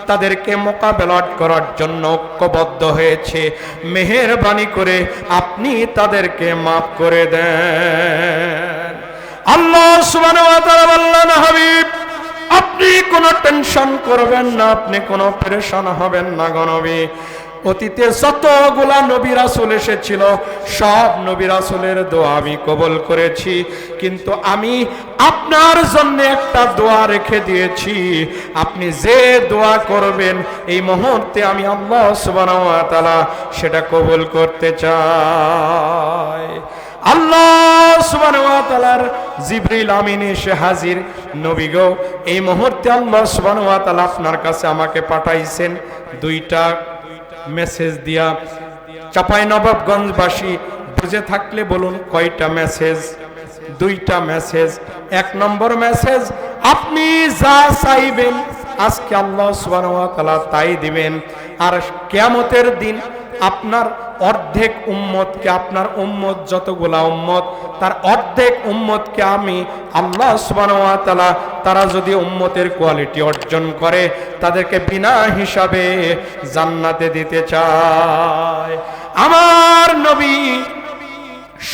তাদেরকে মোকাবেলা করার জন্য ঐক্যবদ্ধ হয়েছে। মেহেরবানি করে আপনি তাদেরকে মাফ করে দেন। আল্লাহ সুবহানাহু ওয়া তাআলা বললেন, হাবিব আপনি কোনো টেনশন করবেন না, আপনি কোনো পেরেশান হবেন না গো নবী। অতীতে যতগুলা নবী রাসূল এসেছিল সব নবী রাসূলের দোয়া আমি কবুল করেছি, কিন্তু আমি আপনার জন্য একটা দোয়া রেখে দিয়েছি। আপনি যে দোয়া করবেন এই মুহূর্তে আমি আল্লাহ সুবহানাহু ওয়া তাআলা সেটা কবুল করতে চাই। আল্লাহ সুবহানাহু ওয়া তাআলার জিবরিল আমিন এসে হাজির। নবী গো, এই মুহূর্তে আল্লাহ সুবহানাহু ওয়া তাআলা আপনার কাছে আমাকে পাঠাইছেন দুইটা মেসেজ দিয়া। চাঁপাইনবাবগঞ্জবাসী বুঝে থাকলে বলুন কয়টা মেসেজ? দুইটা মেসেজ। এক নম্বর মেসেজ, আপনি যা চাইবেন আজকে আল্লাহ সুবহানাহু ওয়া তাআলা তাই দিবেন। আর কিয়ামতের দিন আপনার অর্ধেক উম্মতকে, আপনার উম্মত যতগুলা উম্মত তার অর্ধেক উম্মতকে আমি আল্লাহ সুবহানাহু ওয়া তাআলা, তারা যদি উম্মতের কোয়ালিটি অর্জন করে তাদেরকে বিনা হিসাবে জান্নাতে দিতে চায়। আমার নবী,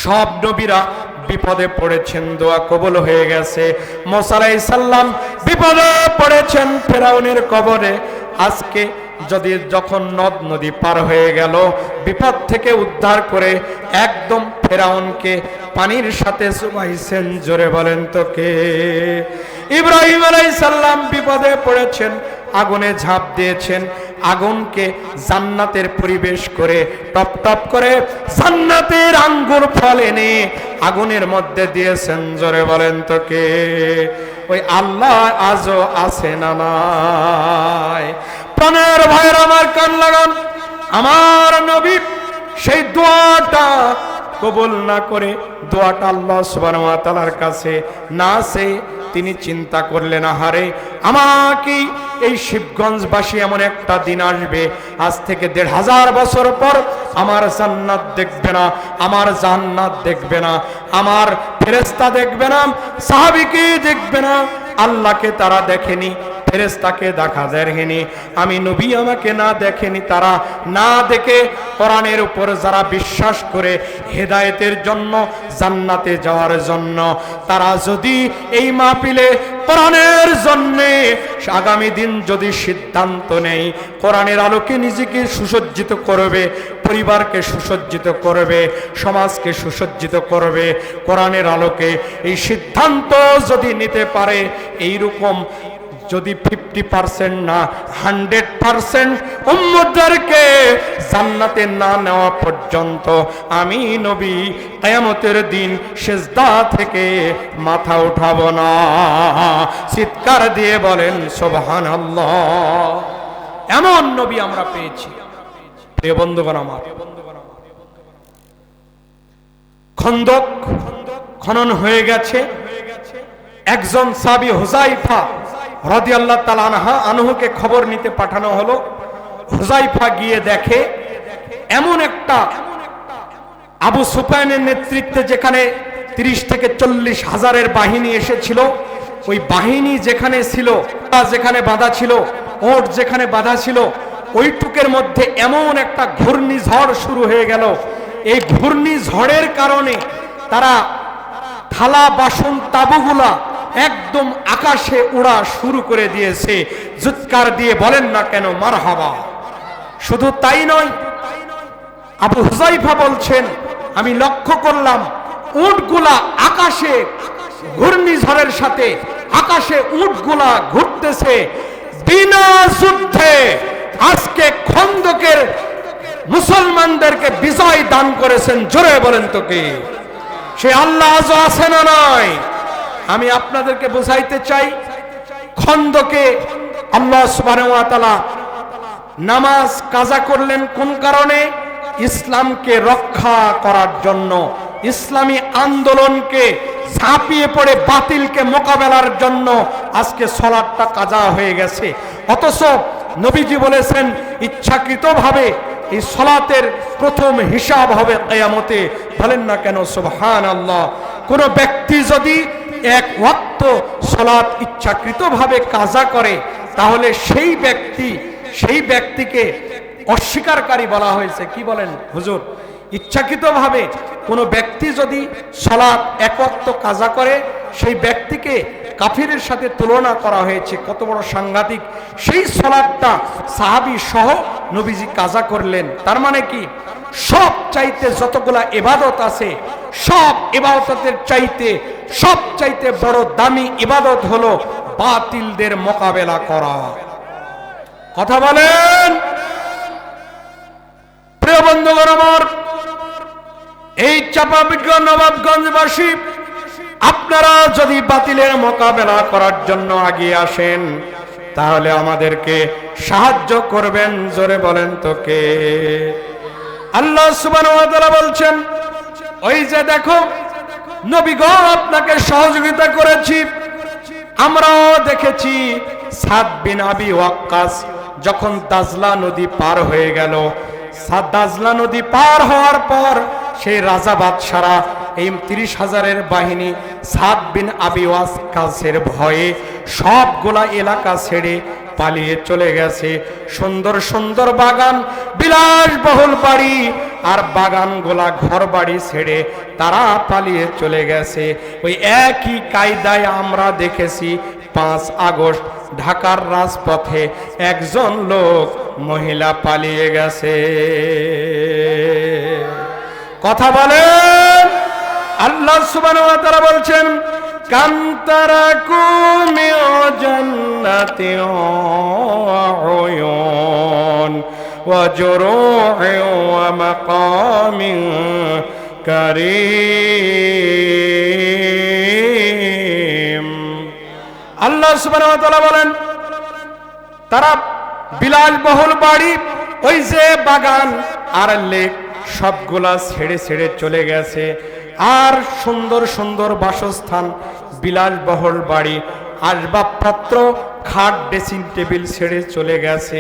সব নবীরা বিপদে পড়েছেন, দোয়া কবুল হয়ে গেছে। মুসা আলাইহিস সালাম বিপদে পড়েছেন ফেরাউনের কবরে। আজকে যখন নদ নদী পার হয়ে গেল, বিপদ থেকে উদ্ধার করে একদম ফেরাউনকে পানির সাথে চুবাইছেন। জোরে বলেন তো কে? ইব্রাহিম আলাইহিস সালাম বিপদে পড়েছেন, আগুনে ঝাঁপ দিয়েছেন, আগুনকে জান্নাতের পরিবেশ করে টপ টপ করে জান্নাতের আঙ্গুর ফল এনে আগুনের মধ্যে দিয়েছেন। জোরে বলেন তো কে? ওই আল্লাহ আজও আছে না নাই? প্রাণের ভাইয়ের আমার কান লাগান, আমার নবী সেই দোয়াটা কবুল না করে, দোয়াটা আল্লাহ সুবহানাহু ওয়া তাআলার কাছে না সে তিনি চিন্তা করলেন, আহারে আমাকে এই শিবগঞ্জবাসী এমন একটা দিন আসবে, আজ থেকে 1500 বছর পর আমার জান্নাত দেখবে না, আমার জান্নাত দেখবে না, আমার ফেরেশতা দেখবে না, সাহাবীকে দেখবে না, আল্লাহকে তারা দেখেনি, ফেরেশতাকে দেখা দেখেনি, আমি নবী আমাকে না দেখেনি। তারা না দেখে কোরআনের উপর যারা বিশ্বাস করে হেদায়েতের জন্য, জান্নাতে যাওয়ার জন্য, তারা যদি এই মাহফিলে কোরআনের জন্য আগামী দিন যদি সিদ্ধান্ত নেই, কোরআনের আলোকে নিজেকে সুসজ্জিত করবে, পরিবারকে সুসজ্জিত করবে, সমাজকে সুসজ্জিত করবে কোরআনের আলোকে, এই সিদ্ধান্ত যদি নিতে পারে, এইরকম যদি 50% না 100% উম্মতদেরকে জান্নাতে না নেওয়া পর্যন্ত আমি নবী কিয়ামতের দিন সিজদা থেকে মাথা উঠাবো না। চিৎকার দিয়ে বলেন সুবহানাল্লাহ। এমন নবী আমরা পেয়েছি। প্রিয় বন্ধুগণ আমার, খন্দক খনন হয়ে গেছে। একজন সাহাবী হুযায়ফা রাদিয়াল্লাহু তাআলা আনহুকে খবর নিতে পাঠানো হলো। হুযায়ফা গিয়ে দেখে এমন একটা আবু সুফিয়ানের নেতৃত্বে যেখানে 30 থেকে 40 হাজারের বাহিনী এসেছিল, ওই বাহিনী যেখানে ছিল, যেখানে বাঁধা ছিল, ওট যেখানে বাঁধা ছিল, ওইটুকের মধ্যে এমন একটা ঘূর্ণিঝড় শুরু হয়ে গেল। এই ঘূর্ণিঝড়ের কারণে তারা থালা বাসন তাবুগুলা একদম আকাশে উড়া শুরু করে দিয়েছে। চিৎকার দিয়ে বলেন না কেন মারহাবা। শুধু তাই নয়, আবু হুযায়ফা বলছেন আমি লক্ষ্য করলাম উটগুলা আকাশে ঘূর্ণিঝড়ের সাথে আকাশে উটগুলা ঘুরতেছে। বিনা যুদ্ধে আজকে খন্দকের মুসলমানদেরকে বিজয় দান করেছেন। জোরে বলেন তো কে? সে আল্লাহ আজও আছে না নয়? আমি আপনাদেরকে বোঝাইতে চাই, খন্দকে আল্লাহ সুবহানাহু ওয়া তাআলা নামাজ কাজা করলেন কোন কারণে? ইসলামকে রক্ষা করার জন্য, ইসলামী আন্দোলনকে ঝাঁপিয়ে পড়ে বাতিলকে মোকাবেলার জন্য আজকে সালাতটা কাজা হয়ে গেছে। অথচ নবীজি বলেছেন ইচ্ছাকৃতভাবে এই সালাতের প্রথম হিসাব হবে কিয়ামতে। বলেন না কেন সুবহানাল্লাহ। কোন ব্যক্তি যদি এক ওয়াক্ত সালাত ইচ্ছাকৃতভাবে কাজা করে তাহলে সেই ব্যক্তিকে অস্বীকারী বলা হয়েছে। কি বলেন হুজুর? ইচ্ছাকৃতভাবে কোনো ব্যক্তি যদি সালাত এক ওয়াক্ত কাজা করে সেই ব্যক্তিকে কাফিরের সাথে তুলনা করা হয়েছে। কত বড় সাংঘাতিক! সেই সালাতটা সাহাবী সহ নবীজি কাজা করলেন। তার মানে কি? সব চাইতে যতগুলা ইবাদত আছে, সব ইবাদতের চাইতে সবচাইতে বড় দামি ইবাদত হলো বাতিলদের মোকাবেলা করা। কথা বলেন প্রিয় বন্ধুগণ আমার। এই চাঁপাবিজ্ঞ নবাবগঞ্জবাসী, আপনারা যদি বাতিলের মোকাবেলা করার জন্য আগিয়ে আসেন তাহলে আমাদেরকে সাহায্য করবেন। জোরে বলেন তো কে? আল্লাহ সুবহানাহু ওয়া তাআলা বলছেন, ওই যে দেখো নবীগণ আপনাকে সহযোগিতা করেছি। আমরাও দেখেছি সাদ বিন আবি ওয়াক্কাস যখন দাজলা নদী পার হয়ে গেল, দাজলা নদী পার হওয়ার পর সেই রাজা বাদশারা এই 30,000-এর বাহিনী সাদ বিন আবি ওয়াক্কাসের ভয়ে সবগুলা এলাকা ছেড়ে পালিয়ে চলে গেছে। সুন্দর সুন্দর বাগান, বিলাসবহুল বাড়ি আর বাগানগুলা ঘর বাড়ি ছেড়ে তারা পালিয়ে চলে গেছে। ওই একই কায়দায় আমরা দেখেছি 5 আগস্ট ঢাকার রাজপথে একজন লোক মহিলা পালিয়ে গেছে। কথা বলেন। আল্লাহ সুবহানাহু ওয়া তাআলা বলছেন কান্তারাকু মিন জান্নাতিন ওয়া উয়ুন ওয়া জুরু'in ওয়া মাকামিন কারীম। আল্লাহ সুবহানাহু ওয়া তাআলা বলেন তারা বিলাসবহুল বাড়ি, ওই যে বাগান আর লেক সবগুলা ছেড়ে ছেড়ে চলে গেছে। আর সুন্দর সুন্দর বাসস্থান, বিলাসবহুল বাড়ি, আসবাবপত্র, খাট, ড্রেসিং টেবিল ছেড়ে চলে গেছে।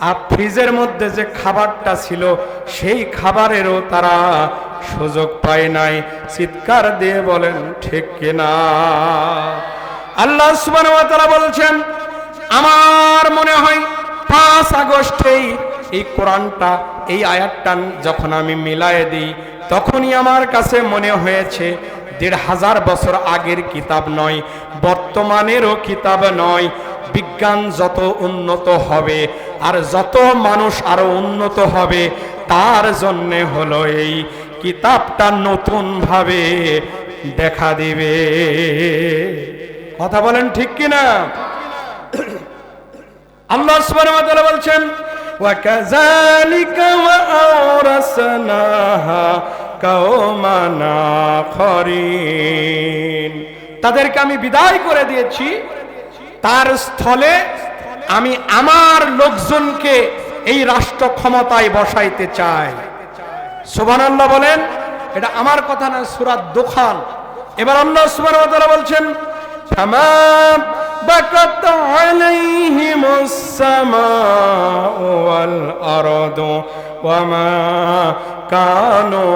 আর ফ্রিজের মধ্যে যে খাবারটা ছিল সেই খাবারেরও তারা সুযোগ পায় নাই। চিৎকার দিয়ে বলেন ঠিক কিনা? আল্লাহ সুবহানাহু ওয়া তাআলা বলছেন আমার মনে হয় 5 আগস্টেই এই কোরআনটা, এই আয়াতটা যখন আমি মিলায়ে দিই তখনই আমার কাছে মনে হয়েছে 1500 বছর আগের কিতাব নয়, বর্তমানেরও কিতাব নয়। বিজ্ঞান যত উন্নত হবে আর যত মানুষ আরো উন্নত হবে তার জন্য হলো এই কিতাবটা নতুন ভাবে দেখা দিবে। কথা বলেন ঠিক কিনা? আল্লাহ সুবহানাহু ওয়া তাআলা বলছেন ওয়াকাযালিকা ওয়াআওরাসনাহা কওমান আখরিন। তাদেরকে আমি বিদায় করে দিয়েছি, তার স্থলে আমি আমার লোকজনকে এই রাষ্ট্র ক্ষমতায় বসাইতে চাই। সুবহানাল্লাহ বলেন। এটা আমার কথা না, সূরা দুখান। এবার আল্লাহ সুবহানাহু ওয়া তাআলা বলছেন, ফামা বাকাত আলাইহিমুস সামাউ ওয়াল আরদু ওয়া মা কানু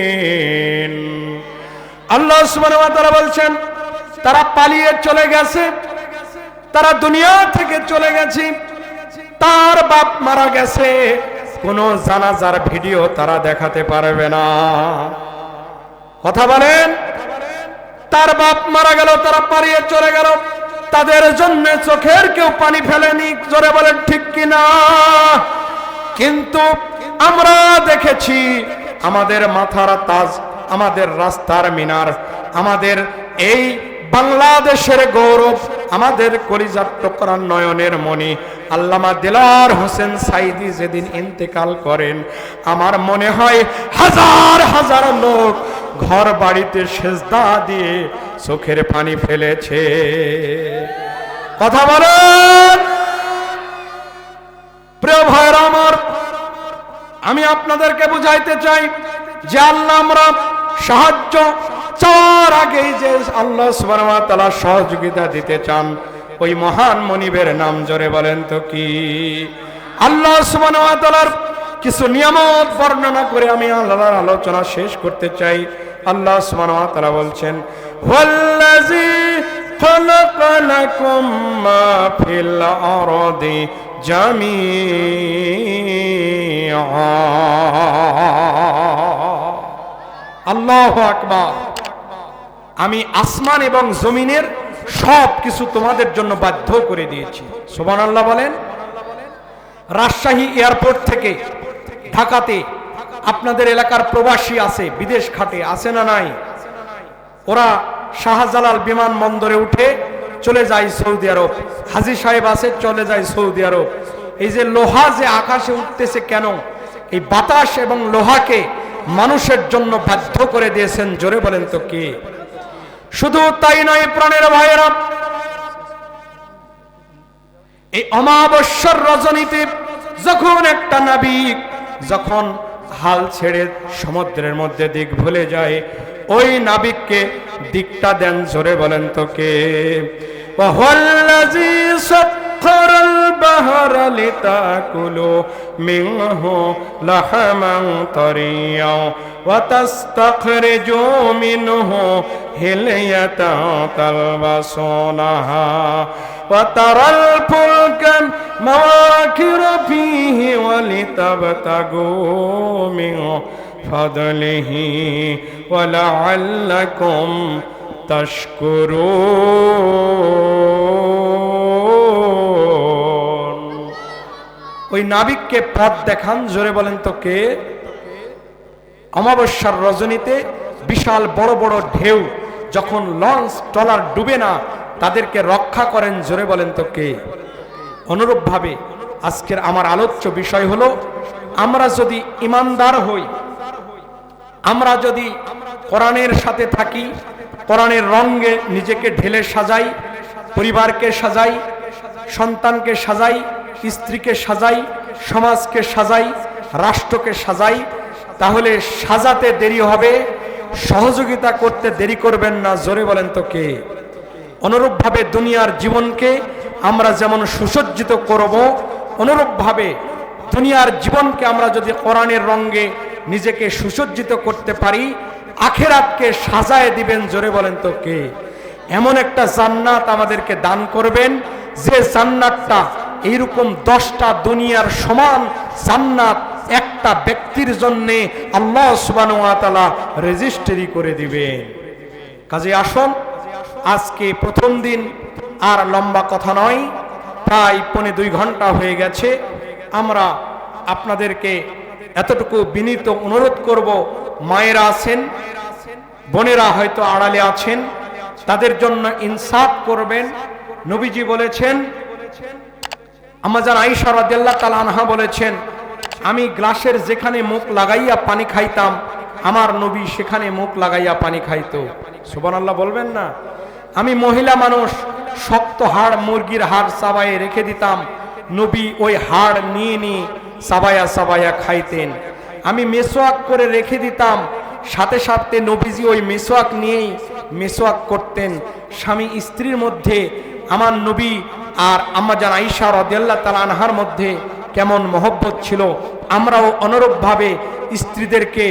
মুনজারিন। আল্লাহ সুবহানাহু ওয়া তাআলা বলছেন, তারা পালিয়ে চলে গেছে, তারা দুনিয়া থেকে চলে গেছে, তার বাপ মারা গেছে, কোন জানাজার ভিডিও তারা দেখাতে পারবে না। কথা বলেন, তার বাপ মারা গেল, তারা পালিয়ে চলে গেল, তাদের জন্য চোখের কেউ পানি ফেলেনি। জোরে বলেন ঠিক কিনা? কিন্তু আমরা দেখেছি আমাদের মাথার তাজ, আমাদের রাস্তার মিনার, আমাদের এই বাংলাদেশের গৌরব, আমাদের কলিজার টুকরা নয়নের মণি আল্লামা দিলওয়ার হোসেন সাইদি যেদিন ইন্তেকাল করেন, আমার মনে হয় হাজার হাজার লোক ঘর বাড়িতে সেজদা দিয়ে চোখের পানি ফেলেছে। কথা বলেন। প্রিয় ভাইরা আমার, আমি আপনাদেরকে বুঝাইতে চাই যে আল্লাহ আমরা সাহায্য চাওয়ার আগেই যে আল্লাহ সুবহানাহু ওয়া তাআলা সহযোগিতা দিতে চান, ওই মহান মনিবের নাম জোরে বলেন তো কি? আল্লাহ সুবহানাহু ওয়া তাআলার কিছু নিয়ামত বর্ণনা করে আমি আল্লাহর আলোচনা শেষ করতে চাই। আল্লাহ সুবহানাহু ওয়া তাআলা বলছেন, ওয়াল্লাযী খালাকা লাকুম মা ফিল আরদি জামিআ। আল্লাহু আকবার। আমি আসমান এবং জমিনের সব কিছু তোমাদের জন্য বাধ্য করে দিয়েছি। সুবহানাল্লাহ বলেন। রাজশাহী এয়ারপোর্ট থেকে ঢাকাতে আপনাদের এলাকার প্রবাসী আছে, বিদেশ খাটে, আছে না নাই? ওরা শাহজালাল বিমানবন্দরে উঠে চলে যায় সৌদি আরব। হাজী সাহেব আছে, চলে যায় সৌদি আরব। এই যে লোহা যে আকাশে উঠতেছে কেন? এই বাতাস এবং লোহাকে মানুষের জন্য বাধ্য করে দিয়েছেন। জোরে বলেন তো কে? শুধু তাই নয় প্রাণের ভাইয়েরা, এই অমাবস্যার রজনীতে যখন একটা নাবিক যখন হাল ছেড়ে সমুদ্রের মধ্যে দিক ভুলে যায়, ওই নাবিককে দিকটা দেন। জোরে বলেন তো কে? ওয়াল্লাযী সাখখারাল বাহরা লিতাকুলু মিনহু লাহমান তারিয়া ওয়া তাস্তাখরিজু মিনহু হিলিয়াতান তালবাসুনাহা ওয়া তারাল ফুলকা মাওয়াকিরা ফীহি ওয়া লিতাবতাগু মিন ফাদলিহি ওয়া লাআল্লাকুম তাশকুরুন। ওই নাবিককে পথ দেখান। জোরে বলেন তো কে? অমাবস্যার রজনীতে বিশাল বড় বড় ঢেউ যখন লঞ্চ ট্রলার ডুবে না, তাদেরকে রক্ষা করেন। জোরে বলেন তো কে? অনুরূপভাবে আজকের আমার আলোচ্য বিষয় হলো, আমরা যদি ইমানদার হই, আমরা যদি কোরআনের সাথে থাকি, কোরআনের রঙে নিজেকে ঢেলে সাজাই, পরিবারকে সাজাই, সন্তানকে সাজাই, স্ত্রীকে সাজাই, সমাজকে সাজাই, রাষ্ট্রকে সাজাই, তাহলে সাজাতে দেরি হবে, সহযোগিতা করতে দেরি করবেন না। জোরে বলেন তো কে? অনুরূপভাবে দুনিয়ার জীবনকে আমরা যেমন সুসজ্জিত করব, অনুরূপভাবে দুনিয়ার জীবনকে আমরা যদি কোরআনের রঙে নিজেকে সুসজ্জিত করতে পারি, আখিরাতকে সাজায় দিবেন। জোরে বলেন তো কে? এমন একটা জান্নাত আমাদেরকে দান করবেন, যে জান্নাতটা এইরকম 10টা দুনিয়ার সমান জান্নাত একটা ব্যক্তির জন্য আল্লাহ সুবহানাহু ওয়া তাআলা রেজিস্ট্রি করে দিবেন। কাজে আসুন, আজকে প্রথম দিন, আর লম্বা কথা নয়, প্রায় 2.25 ঘন্টা হয়ে গেছে। আমরা আপনাদেরকে এতটুকু বিনীত অনুরোধ করব, মায়েরা আছেন, বোনেরা হয়তো আড়ালে আছেন, তাদের জন্য ইনসাফ করবেন, নবীজি বলেছেন, আম্মাজান আয়েশা রাদিয়াল্লাহু তাআলা আনহা বলেছেন, আমি গ্লাসের যেখানে মুখ লাগাইয়া পানি খাইতাম আমার নবী সেখানে মুখ লাগাইয়া পানি খাইতো। সুবহানাল্লাহ বলবেন না? আমি মহিলা মানুষ, শক্ত হাড় মুরগির হাড় চাবায়ে রেখে দিতাম, নবী ওই হাড় নিয়ে নিয়ে চাবায়া চাবায়া খাইতেন। আমি মেসওয়াক করে রেখে দিতাম, সাথে সাথে নবীজি ওই মেসওয়াক নিয়েই মেসওয়াক করতেন। স্বামী স্ত্রীর মধ্যে আমার নবী আর আম্মাজান আয়েশা রাদিয়াল্লাহু তাআলা আনহার মধ্যে কেমন মহব্বত ছিল, আমরাও অনুরূপভাবে স্ত্রীদেরকে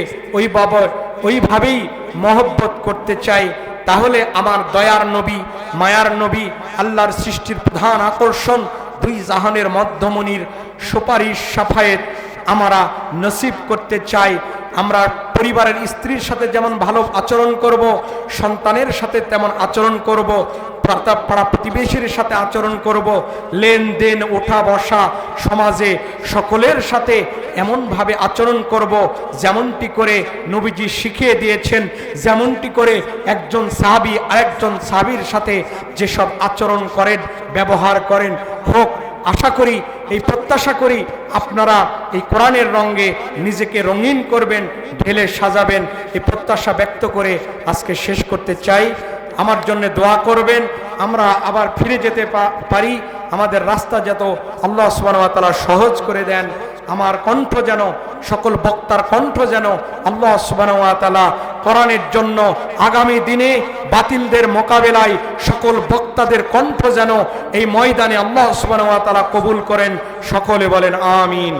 ওইভাবেই মহব্বত করতে চাই। তাহলে আমার দয়ার নবী, মায়ার নবী, আল্লাহর সৃষ্টির প্রধান আকর্ষণ, দুই জাহানের মধ্যমণির সুপারিশ সাফায়েত আমরা নসিব করতে চাই। আমরা পরিবারের স্ত্রীর সাথে যেমন ভালো আচরণ করব, সন্তানের সাথে তেমন আচরণ করব, পাড়া প্রতিবেশীর সাথে আচরণ করব, লেনদেন ওঠা বসা সমাজে সকলের সাথে এমনভাবে আচরণ করব যেমনটি করে নবীজি শিখিয়ে দিয়েছেন, যেমনটি করে একজন সাহাবী আরেকজন সাহাবীর সাথে যেসব আচরণ করেন, ব্যবহার করেন হোক। আশা করি, এই প্রত্যাশা করি আপনারা এই কোরআনের রঙে নিজেকে রঙিন করবেন, ঢেলে সাজাবেন। এই প্রত্যাশা ব্যক্ত করে আজকে শেষ করতে চাই। আমার জন্য দোয়া করবেন, আমরা আবার ফিরে যেতে পারি, আমাদের রাস্তা যত আল্লাহ সুবহানাহু ওয়া তাআলা সহজ করে দেন। আমার কণ্ঠ যেন, সকল বক্তার কণ্ঠ যেন আল্লাহ সুবহানাহু ওয়া তাআলা কোরআনের জন্য আগামী দিনে বাতিলদের মোকাবেলায় সকল বক্তাদের কণ্ঠ যেন এই ময়দানে আল্লাহ সুবহানাহু ওয়া তাআলা কবুল করেন। সকলে বলেন আমিন।